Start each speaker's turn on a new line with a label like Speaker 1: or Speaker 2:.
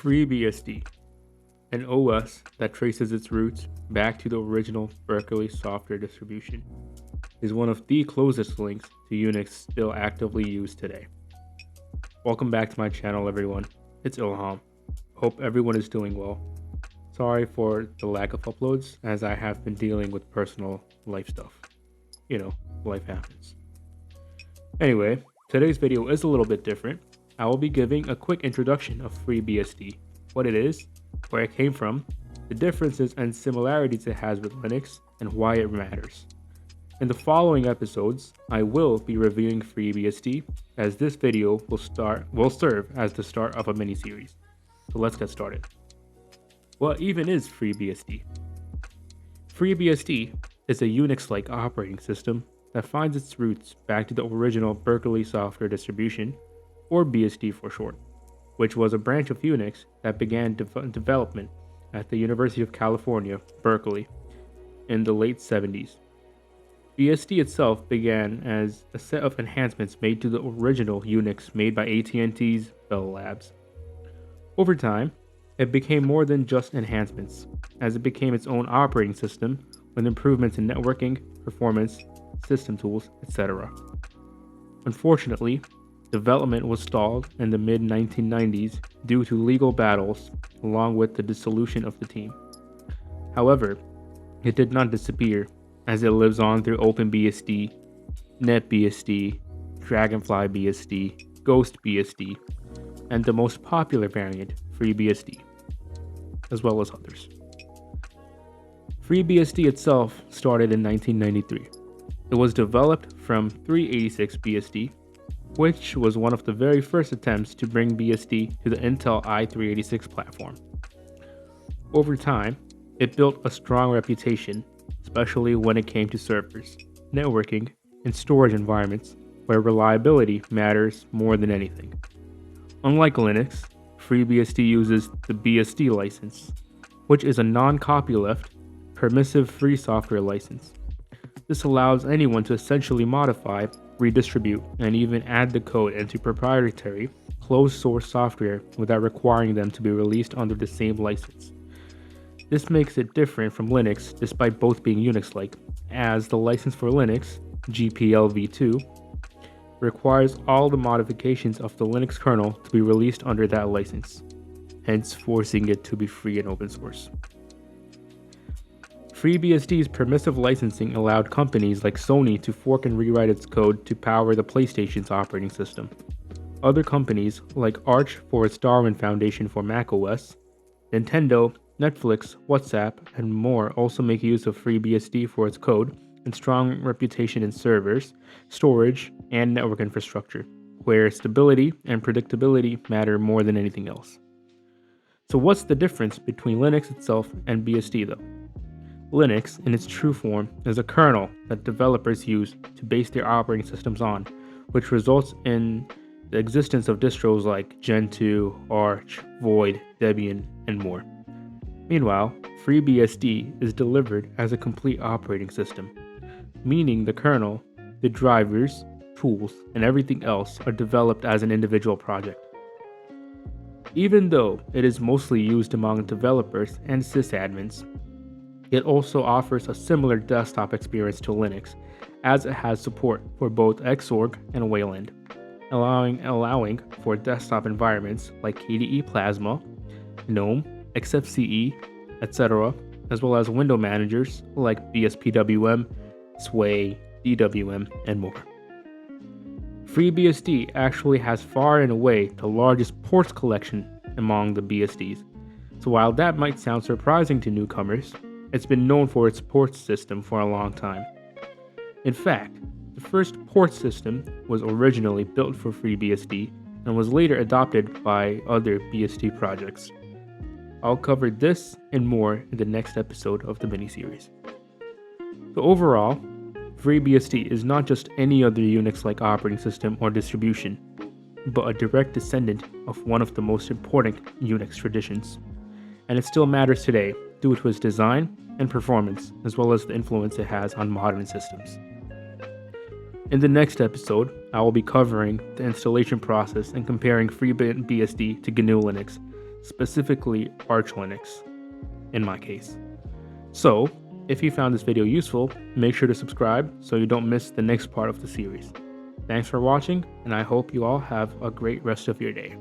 Speaker 1: FreeBSD, an OS that traces its roots back to the original Berkeley software distribution, is one of the closest links to Unix still actively used today. Welcome back to my channel, everyone. It's Ilham. Hope everyone is doing well. Sorry for the lack of uploads, as I have been dealing with personal life stuff. Life happens. Anyway, today's video is a little bit different. I will be giving a quick introduction of FreeBSD, what it is, where it came from, the differences and similarities it has with Linux, and why it matters. In the following episodes, I will be reviewing FreeBSD, as this video will serve as the start of a mini-series. So let's get started. What even is FreeBSD? FreeBSD is a Unix-like operating system that finds its roots back to the original Berkeley software distribution, or BSD for short, which was a branch of Unix that began development at the University of California, Berkeley, in the late 70s. BSD itself began as a set of enhancements made to the original Unix made by AT&T's Bell Labs. Over time, it became more than just enhancements, as it became its own operating system with improvements in networking, performance, system tools, etc. Unfortunately, development was stalled in the mid-1990s due to legal battles, along with the dissolution of the team. However, it did not disappear, as it lives on through OpenBSD, NetBSD, DragonflyBSD, GhostBSD, and the most popular variant, FreeBSD, as well as others. FreeBSD itself started in 1993. It was developed from 386BSD, which was one of the very first attempts to bring BSD to the Intel i386 platform. Over time, it built a strong reputation, especially when it came to servers, networking, and storage environments where reliability matters more than anything. Unlike Linux, FreeBSD uses the BSD license, which is a non-copyleft, permissive free software license. This allows anyone to essentially modify, redistribute, and even add the code into proprietary, closed-source software without requiring them to be released under the same license. This makes it different from Linux despite both being Unix-like, as the license for Linux, GPL v2, requires all the modifications of the Linux kernel to be released under that license, hence forcing it to be free and open source. FreeBSD's permissive licensing allowed companies like Sony to fork and rewrite its code to power the PlayStation's operating system. Other companies like Arch for its Darwin Foundation for macOS, Nintendo, Netflix, WhatsApp, and more also make use of FreeBSD for its code and strong reputation in servers, storage, and network infrastructure, where stability and predictability matter more than anything else. So what's the difference between Linux itself and BSD though? Linux, in its true form, is a kernel that developers use to base their operating systems on, which results in the existence of distros like Gentoo, Arch, Void, Debian, and more. Meanwhile, FreeBSD is delivered as a complete operating system, meaning the kernel, the drivers, tools, and everything else are developed as an individual project. Even though it is mostly used among developers and sysadmins, it also offers a similar desktop experience to Linux, as it has support for both Xorg and Wayland, allowing for desktop environments like KDE Plasma, GNOME, XFCE, etc., as well as window managers like BSPWM, Sway, DWM, and more. FreeBSD actually has far and away the largest ports collection among the BSDs, so while that might sound surprising to newcomers, it's been known for its port system for a long time. In fact, the first port system was originally built for FreeBSD and was later adopted by other BSD projects. I'll cover this and more in the next episode of the mini-series. So overall, FreeBSD is not just any other Unix-like operating system or distribution, but a direct descendant of one of the most important Unix traditions. And it still matters today due to its design and performance, as well as the influence it has on modern systems. In the next episode, I will be covering the installation process and comparing FreeBSD to GNU Linux, specifically Arch Linux, in my case. So, if you found this video useful, make sure to subscribe so you don't miss the next part of the series. Thanks for watching, and I hope you all have a great rest of your day.